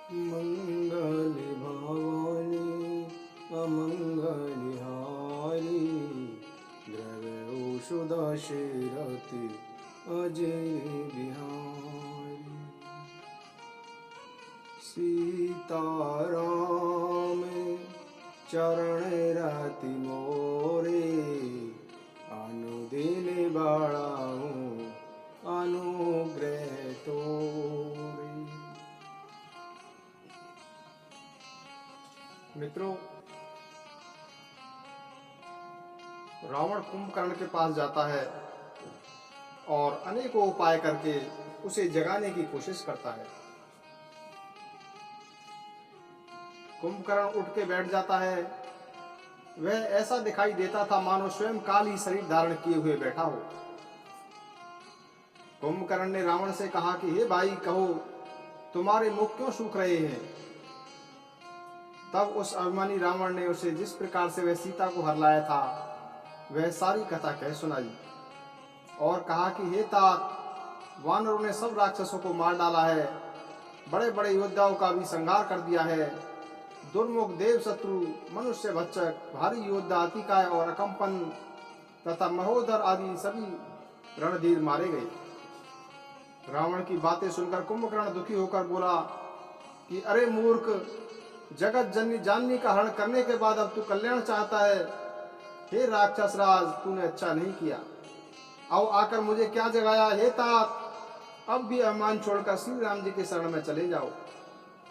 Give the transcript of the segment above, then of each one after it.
मंगल भवानी अमंगलहारी द्रव्योषधशेरति अजय बिहारी। सीताराम चरण रति मोरे अनुदिन बढ़ाऊं अनुग्रह तोरे। मित्रों, रावण कुंभकर्ण के पास जाता है और अनेकों उपाय करके उसे जगाने की कोशिश करता है। कुंभकर्ण उठ के बैठ जाता है। वह ऐसा दिखाई देता था मानो स्वयं काल ही शरीर धारण किए हुए बैठा हो। कुंभकर्ण ने रावण से कहा कि हे भाई, कहो तुम्हारे मुख क्यों सूख रहे हैं। तब उस अभिमानी रावण ने उसे जिस प्रकार से वह सीता को हर लाया था वह सारी कथा कह सुनाई और कहा कि हे तात, वानरों ने सब राक्षसों को मार डाला है, बड़े बड़े योद्धाओं का भी संहार कर दिया है। दुर्मुख देव शत्रु मनुष्य भक्षक भारी योद्धा अतिकाय और अकंपन तथा महोदर आदि सभी रणधीर मारे गए। रावण की बातें सुनकर कुंभकर्ण दुखी होकर बोला कि अरे मूर्ख, जगत जननी जाननी का हरण करने के बाद अब तू कल्याण चाहता है। हे राक्षस राज, तूने अच्छा नहीं किया। आओ आकर मुझे क्या जगाया। हे तात, अब भी अभिमान छोड़कर श्री राम जी के शरण में चले जाओ,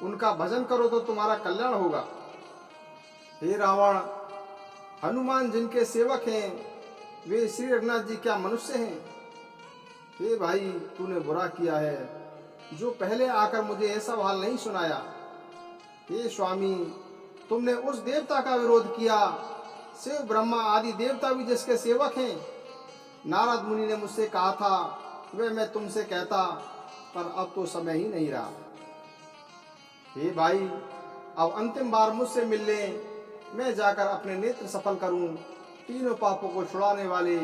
उनका भजन करो तो तुम्हारा कल्याण होगा। हे रावण, हनुमान जिनके सेवक हैं वे श्री रघुनाथ जी क्या मनुष्य हैं। हे भाई, तूने बुरा किया है जो पहले आकर मुझे ऐसा हाल नहीं सुनाया। हे स्वामी, तुमने उस देवता का विरोध किया, शिव ब्रह्मा आदि देवता भी जिसके सेवक हैं। नारद मुनि ने मुझसे कहा था वे मैं तुमसे कहता, पर अब तो समय ही नहीं रहा। हे भाई, अब अंतिम बार मुझसे मिल ले, मैं जाकर अपने नेत्र सफल करूं, तीनों पापों को छुड़ाने वाले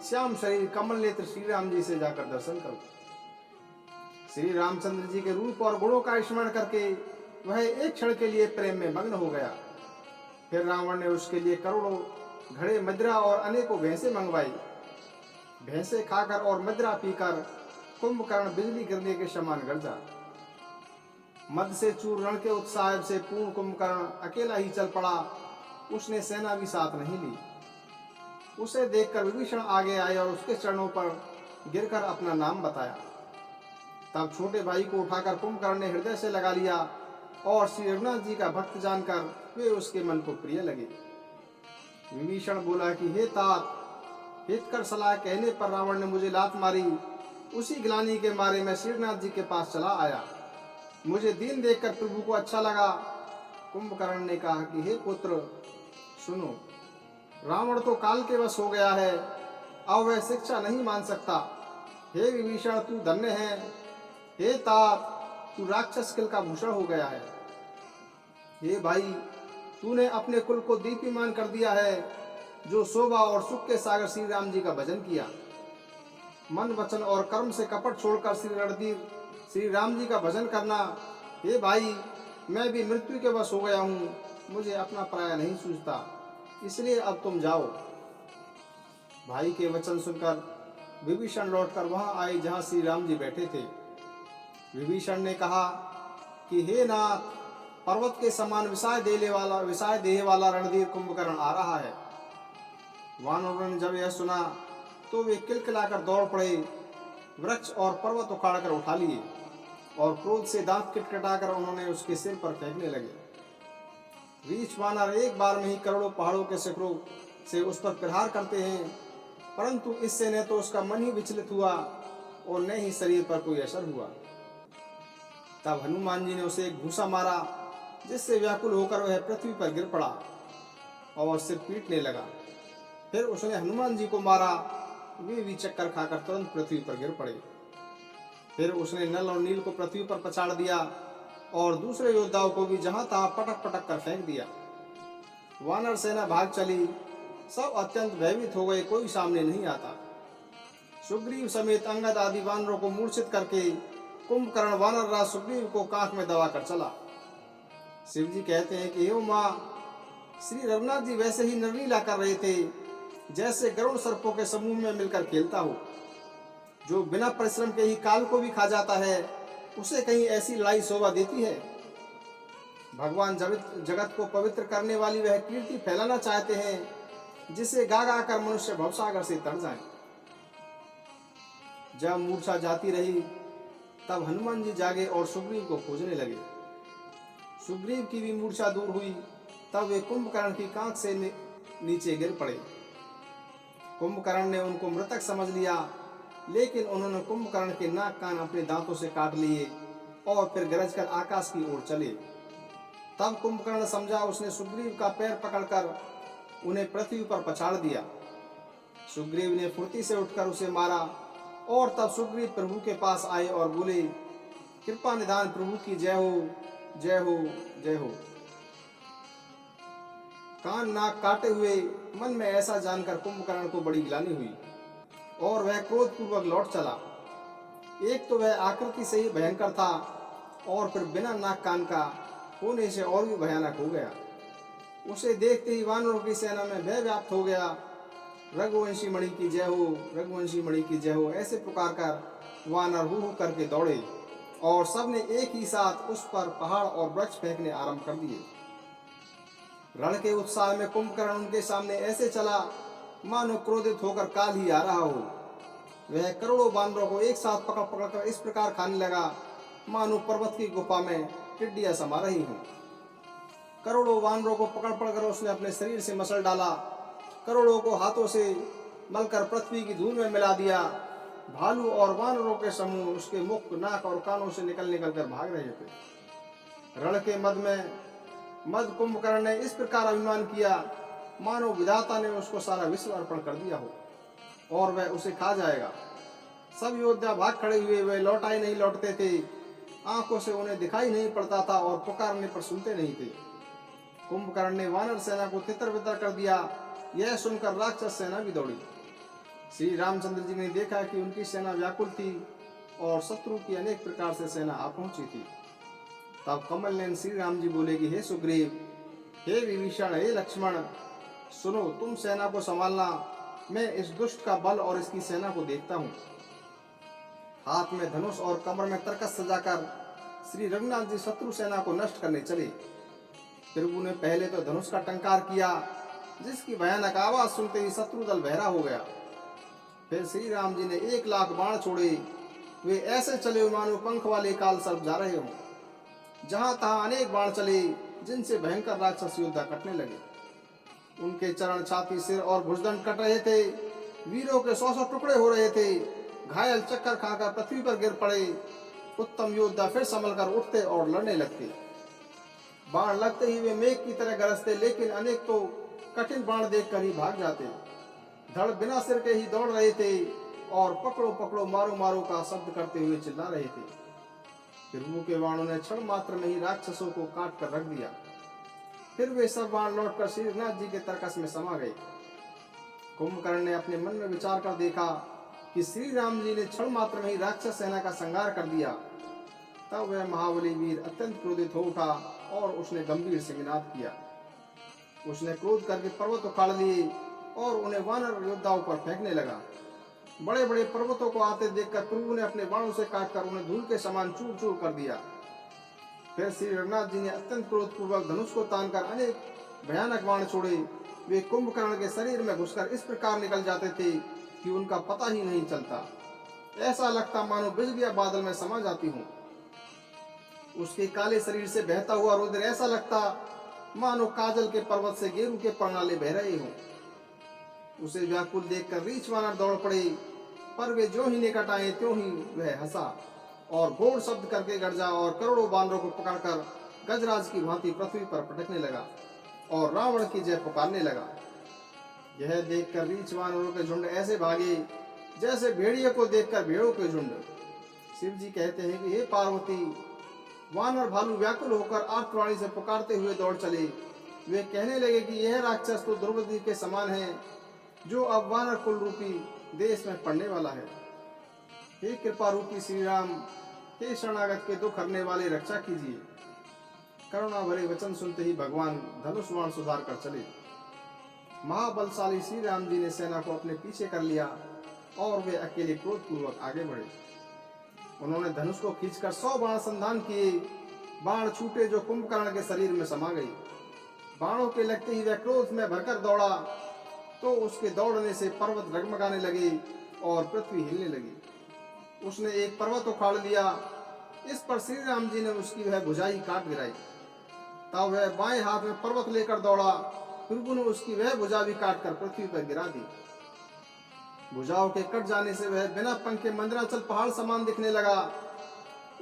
श्याम शरीर कमल नेत्र श्री राम जी से जाकर दर्शन करूं। श्री रामचंद्र जी के रूप और गुणों का स्मरण करके वह एक क्षण के लिए प्रेम में मग्न हो गया। फिर रावण ने उसके लिए करोड़ों घड़े मदिरा और अनेकों भैंसे मंगवाई। भैंसे खाकर और मदिरा पीकर कुंभकर्ण बिजली गिरने के समान गरजा। मद से चूर रण के उत्साह से पूर्ण कुंभकर्ण अकेला ही चल पड़ा। उसने सेना भी साथ नहीं ली। उसे देखकर विभीषण आगे आए और उसके चरणों पर गिरकर अपना नाम बताया। तब छोटे भाई को उठाकर कुंभकर्ण ने हृदय से लगा लिया और श्री रघुनाथ जी का भक्त जानकर वे उसके मन को प्रिय लगे। विभीषण बोला कि हे तात, हितकर सलाह कहने पर रावण ने मुझे लात मारी। उसी ग्लानि के मारे मैं श्री रघुनाथ जी के पास चला आया। मुझे दीन देखकर प्रभु को अच्छा लगा। कुंभकर्ण ने कहा कि हे पुत्र, सुनो, रावण तो काल के वश हो गया है, अब वह शिक्षा नहीं मान सकता। हे विभीषण, तू धन्य है। हे तात, तू राक्षस कुल का भूषण हो गया है। हे भाई, तूने अपने कुल को दीप्यमान कर दिया है, जो शोभा और सुख के सागर श्री राम जी का भजन किया। मन वचन और कर्म से कपट छोड़कर श्री रणधीर श्री राम जी का भजन करना। हे भाई, मैं भी मृत्यु के वश हो गया हूँ, मुझे अपना पराया नहीं सूझता, इसलिए अब तुम जाओ। भाई के वचन सुनकर विभीषण लौटकर वहां आए जहां श्री राम जी बैठे थे। विभीषण ने कहा कि हे नाथ, पर्वत के समान विषाय देह वाला रणधीर कुंभकर्ण आ रहा है। वानरों ने जब यह सुना तो वे किलकिलाकर दौड़ पड़े, वृक्ष और पर्वत उखाड़कर उठा लिए और क्रोध से दांत किटकिटाकर उन्होंने उसके सिर पर फेंकने लगे। रीछ वानर एक बार में ही करोड़ों पहाड़ों के शिखरों से उस पर प्रहार करते हैं, परंतु इससे न तो उसका मन ही विचलित हुआ और न ही शरीर पर कोई असर हुआ। तब हनुमान जी ने उसे एक घूंसा मारा, जिससे व्याकुल होकर वह पृथ्वी पर गिर पड़ा और सिर पीटने लगा। फिर उसने हनुमान जी को मारा, वे भी चक्कर खाकर तुरंत पृथ्वी पर गिर पड़े। फिर उसने नल और नील को पृथ्वी पर पछाड़ दिया और दूसरे योद्धाओं को भी जहां तहां पटक पटक कर फेंक दिया। वानर सेना भाग चली, सब अत्यंत भयभीत हो गए, कोई सामने नहीं आता। सुग्रीव समेत अंगद आदि वानरों को मूर्छित करके कुंभकर्ण वानर राज सुग्रीव को कांख में दबाकर चला। शिव जी कहते हैं कि हे माँ, श्री रघुनाथ जी वैसे ही नरलीला कर रहे थे जैसे गरुड़ सर्पों के समूह में मिलकर खेलता हो। जो बिना परिश्रम के ही काल को भी खा जाता है, उसे कहीं ऐसी लड़ाई शोभा देती है? भगवान जगत को पवित्र करने वाली वह कीर्ति फैलाना चाहते हैं जिसे गा गा कर मनुष्य भवसागर से तर जाए। जब मूर्छा जाती रही तब हनुमान जी जागे और सुग्रीव को खोजने लगे। सुग्रीव की भी मूर्छा दूर हुई तब वे कुंभकर्ण की कांख से नीचे गिर पड़े। कुंभकर्ण ने उनको मृतक समझ लिया, लेकिन उन्होंने कुंभकर्ण के नाक कान अपने दांतों से काट लिए और फिर गरजकर आकाश की ओर चले। तब कुंभकर्ण समझा उसने सुग्रीव का पैर पकड़कर उन्हें पृथ्वी पर पछाड़ दिया। सुग्रीव ने फुर्ती से उठकर उसे मारा और तब सुग्रीव प्रभु के पास आए और बोले, कृपा निधान प्रभु की जय हो, जय हो, जय हो। कान नाक काटे हुए मन में ऐसा जानकर कुंभकर्ण को बड़ी ग्लानि हुई और वह क्रोधपूर्वक लौट चला। एक तो वह आकृति से ही भयंकर था और फिर बिना नाक कान का होने से और भी भयानक हो गया। उसे देखते ही वानरों की सेना में भय व्याप्त हो गया। रघुवंशी मणि की जय हो, रघुवंशी मणि की जय हो, ऐसे पुकार कर वानर हू हू करके दौड़े और सबने एक ही साथ उस पर पहाड़ और वृक्ष फेंकने आरंभ कर दिए। रण के उत्साह में कुंभकर्ण उनके सामने ऐसे चला मानो क्रोधित होकर काल ही आ रहा हो। वह करोड़ों बानरों को एक साथ पकड़ पकड़ कर इस प्रकार खाने लगा मानो पर्वत की गुफा में टिड्डियां समा रही हों। करोड़ों वानरों को पकड़ पकड़ उसने अपने शरीर से मसल डाला। करोड़ों को हाथों से मलकर पृथ्वी की धूल में मिला दिया। भालू और वानरों के समूह उसके मुख, नाक और कानों से निकल निकल कर भाग रहे थे। रण के मद कुंभकर्ण ने इस प्रकार अभिमान किया मानो विधाता ने उसको सारा विश्व अर्पण कर दिया हो और वह उसे खा जाएगा। सब योद्धा भाग खड़े हुए, वे लौटाई नहीं लौटते थे। आंखों से उन्हें दिखाई नहीं पड़ता था और पुकारने पर सुनते नहीं थे। कुंभकर्ण ने वानर सेना को तितर बितर कर दिया। यह सुनकर राक्षस सेना भी दौड़ी। श्री रामचंद्र जी ने देखा कि उनकी सेना व्याकुल थी और शत्रु की अनेक प्रकार से सेना आ पहुंची थी। तब कमल नयन श्री राम जी बोले कि हे सुग्रीव, हे विभीषण, हे लक्ष्मण, सुनो, तुम सेना को संभालना, मैं इस दुष्ट का बल और इसकी सेना को देखता हूँ। हाथ में धनुष और कमर में तरकस सजाकर श्री रघुनाथ जी शत्रु सेना को नष्ट करने चले। प्रभु ने पहले तो धनुष का टंकार किया, जिसकी भयानक आवाज सुनते ही शत्रु दल बहरा हो गया। फिर श्री राम जी ने 1,00,000 बाण छोड़े। वे ऐसे चले मानो पंख वाले काल सर्प जा रहे हों। जहां तहां अनेक बाण चले, जिनसे भयंकर राक्षस योद्धा कटने लगे। उनके चरण, छाती, सिर और भुजदंड कट रहे थे। वीरों के 100 टुकड़े हो रहे थे। घायल चक्कर खाकर पृथ्वी पर गिर पड़े। उत्तम योद्धा फिर संभल कर उठते और लड़ने लगते। बाण लगते ही वे मेघ की तरह गरजते, लेकिन अनेक तो कठिन बाण देखकर ही भाग जाते। धड़ बिना सिर के ही दौड़ रहे थे और पकड़ो पकड़ो, मारो मारो का शब्द करते हुए चिल्ला रहे थे। प्रभु के बाणों ने क्षण मात्र में ही राक्षसों को काट कर रख दिया। फिर वे सब बाण लौटकर श्री रघुनाथ जी के तरकस में समा गए। कुंभकर्ण ने अपने मन में विचार कर देखा कि श्री राम जी ने क्षण मात्र में ही राक्षस सेना का संहार कर दिया। तब वह महाबली वीर अत्यंत क्रोधित हो उठा और उसने गंभीर से निनाद किया। उसने क्रोध करके पर्वत उखाड़ लिए और उन्हें वानर योद्धाओं पर फेंकने लगा। बड़े बड़े पर्वतों को आते देखकर प्रभु ने अपने बाणों से काटकर उन्हें धूल के समान चूर चूर कर दिया। फिर श्री रघुनाथ जी ने अत्यंत क्रोधपूर्वक धनुष को तानकर अनेक भयानक बाण छोड़े। वे कुंभकर्ण के शरीर में घुसकर इस प्रकार निकल जाते थे कि उनका पता ही नहीं चलता। ऐसा लगता मानो बिजलियां बादल में समा जाती हूँ। उसके काले शरीर से बहता हुआ रुधिर ऐसा लगता मानो काजल के पर्वत से गेरू के परनाले बह रहे हों। उसे व्याकुल देखकर रीछ वानर दौड़ पड़े, पर वे जो ही निकट आए त्यों ही वह हंसा और घोर शब्द करके गरजा और करोड़ों बानरों को पकड़कर गजराज की भांति पृथ्वी पर पटकने लगा और रावण की जय पुकारने लगा। यह देखकर रीछ वानरों के झुंड ऐसे भागे जैसे भेड़िए को देखकर भेड़ों के झुंड। शिव जी कहते हैं कि हे पार्वती, वानर भालू व्याकुल होकर आर्तवाणी से पुकारते हुए दौड़ चले। वे कहने लगे कि यह राक्षस तो द्रौपदी के समान है, जो अब वानर कुल रूपी देश में पड़ने वाला है। हे कृपा रूपी श्री राम, हे शरणागत के दुख हरने वाले, रक्षा कीजिए। करुणा भरे वचन सुनते ही भगवान धनुष बाण सुधार कर चले। महाबलशाली श्री राम जी ने सेना को अपने पीछे कर लिया और वे अकेले क्रोधपूर्वक आगे बढ़े। उन्होंने धनुष को खींचकर 100 बाण संधान किए। बाण छूटे जो कुंभकर्ण के शरीर में समा गई। बाणों के लगते ही वह क्रोध में भरकर दौड़ा तो उसके दौड़ने से पर्वत डगमगाने लगे और पृथ्वी हिलने लगी। उसने एक पर्वत उखाड़ लिया। इस पर श्री राम जी ने उसकी वह भुजाई काट गिराई। तब वह बाएं हाथ में पर्वत लेकर दौड़ा। प्रभु ने उसकी वह भुजा भी काट कर पृथ्वी पर गिरा दी। भुजाओं के कट जाने से वह बिना पंख के मंदराचल पहाड़ समान दिखने लगा।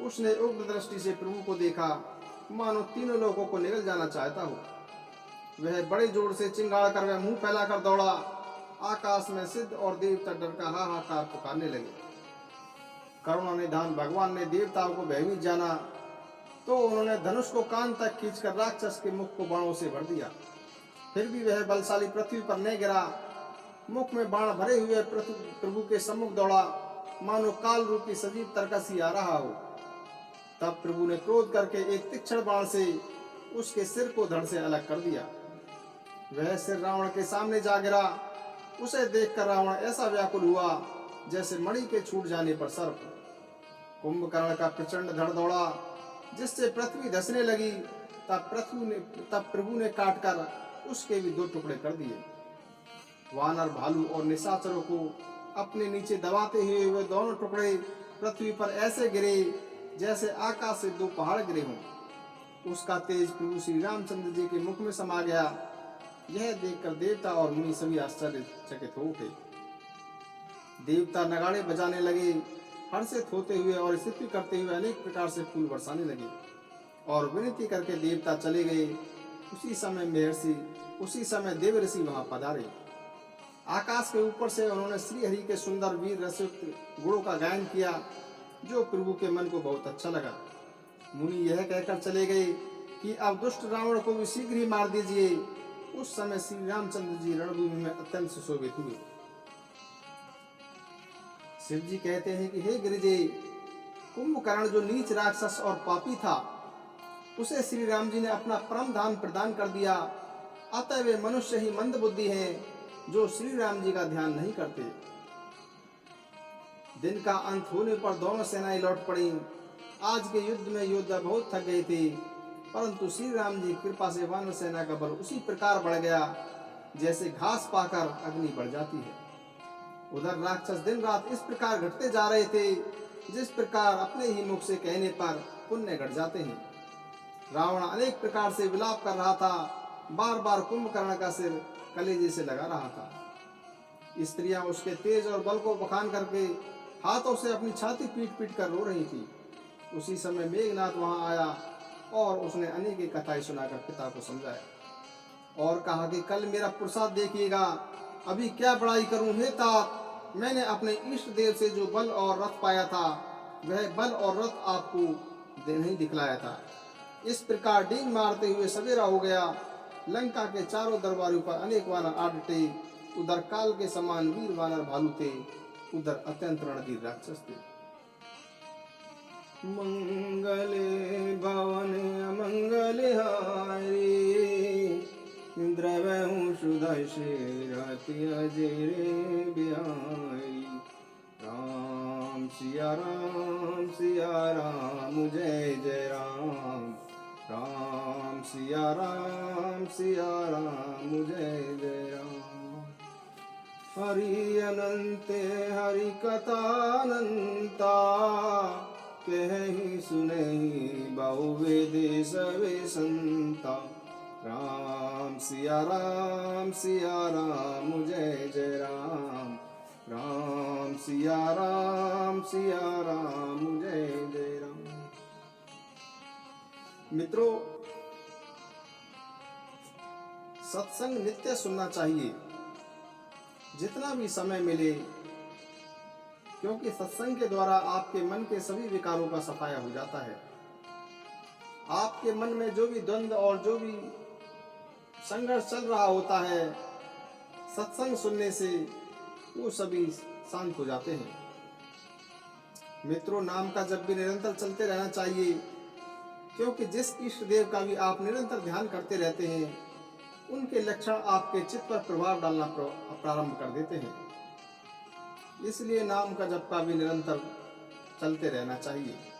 उसने उग्र दृष्टि से प्रभु को देखा, मानो तीनों लोगों को निगल जाना चाहता हो। वह बड़े जोर से चिंगाड़ कर वह मुंह फैलाकर दौड़ा। आकाश में सिद्ध और देवता डर का हाहाकार पुकारने लगे। करुणा निधान भगवान ने देवताओं को भयभीत जाना तो उन्होंने धनुष को कान तक खींचकर राक्षस के मुख को बाणों से भर दिया। फिर भी वह बलशाली पृथ्वी पर न गिरा। मुख में बाण भरे हुए प्रभु के सम्मुख दौड़ा, मानो काल रूपी सजीव तरकसी आ रहा हो। तब प्रभु ने क्रोध करके एक तीक्ष्ण बाण से उसके सिर को धड़ से अलग कर दिया। वह सिर रावण के सामने जा गिरा। उसे देखकर रावण ऐसा व्याकुल हुआ जैसे मणि के छूट जाने पर सर्प। कुंभकर्ण का प्रचंड धड़ दौड़ा जिससे पृथ्वी धंसने लगी। तब प्रभु ने काटकर उसके भी 2 टुकड़े कर दिए। वानर भालू और निशाचरों को अपने नीचे दबाते हुए वे दोनों टुकड़े पृथ्वी पर ऐसे गिरे जैसे आकाश से 2 पहाड़ गिरे हों। उसका तेज प्रभु श्री रामचंद्र जी के मुख में समा गया। यह देखकर देवता और मुनि सभी आश्चर्यचकित हो उठे। देवता नगाड़े बजाने लगे, हर्षित होते हुए और स्तुति करते हुए अनेक प्रकार से फूल बरसाने लगे और विनती करके देवता चले गए। उसी समय देव ऋषि वहां पधारे। आकाश के ऊपर से उन्होंने श्री हरि के सुंदर वीर रसयुक्त गुणों का गायन किया जो प्रभु के मन को बहुत अच्छा लगा। मुनि यह कहकर चले गए कि अब दुष्ट रावण को भी शीघ्र ही मार दीजिए। उस समय श्री रामचंद्र जी रणभूमि में अत्यंत सुशोभित हुए। शिव जी कहते हैं कि हे गिरिजे, कुंभकर्ण जो नीच राक्षस और पापी था उसे श्री राम जी ने अपना परम धाम प्रदान कर दिया। अतः वे मनुष्य ही मंद बुद्धि हैं जो श्री राम जी का ध्यान नहीं करते। दिन का अंत होने पर दोनों सेनाएं लौट पड़ी। आज के युद्ध में योद्धा बहुत थक गए थे, परंतु श्री राम जी की कृपा से वानर सेना का बल उसी प्रकार बढ़ गया जैसे घास पाकर अग्नि बढ़ जाती है। उधर राक्षस दिन रात इस प्रकार घटते जा रहे थे जिस प्रकार अपने ही मुख से कहने पर पुण्य घट जाते हैं। रावण अनेक प्रकार से विलाप कर रहा था। बार बार कुंभकर्ण का सिर कलेजे से लगा रहा था। स्त्रियां उसके तेज और बल को बखान करके हाथों से अपनी छाती पीट पीट कर रो रही थी। उसी समय मेघनाथ वहां आया और उसने अनेक कथाएं सुनाकर पिता को समझाया और कहा कि कल मेरा प्रसाद देखिएगा। अभी क्या बड़ाई करूं हे तात, मैंने अपने इष्ट देव से जो बल और रथ पाया था वह बल और रथ आपको नहीं दिखलाया था। इस प्रकार डींग मारते हुए सवेरा हो गया। लंका के चारों दरबारों पर अनेक वानर आ डटे। उधर काल के समान वीर वानर भालू थे, उधर अत्यंत रणधीर राक्षस थे। मंगले भवन अमंगल हारी, द्रवहु सुदर्शे रति अजरे बिहारी। राम सिया राम जय जय राम। राम सिया राम जय जय राम। हरि अनंत हरि कथा अनंता, कहि सुनहि बहु वेद सवे संता। राम सिया राम जय जय राम। राम सिया राम जय जय राम। मित्रों, सत्संग नित्य सुनना चाहिए जितना भी समय मिले, क्योंकि सत्संग के द्वारा आपके मन के सभी विकारों का सफाया हो जाता है। आपके मन में जो भी द्वंद्व और जो भी संघर्ष चल रहा होता है, सत्संग सुनने से वो सभी शांत हो जाते हैं। मित्रों, नाम का जब भी निरंतर चलते रहना चाहिए। क्योंकि जिस इष्ट देव का भी आप निरंतर ध्यान करते रहते हैं, उनके लक्षण आपके चित्त पर प्रभाव डालना प्रारंभ कर देते हैं। इसलिए नाम का जप का भी निरंतर चलते रहना चाहिए।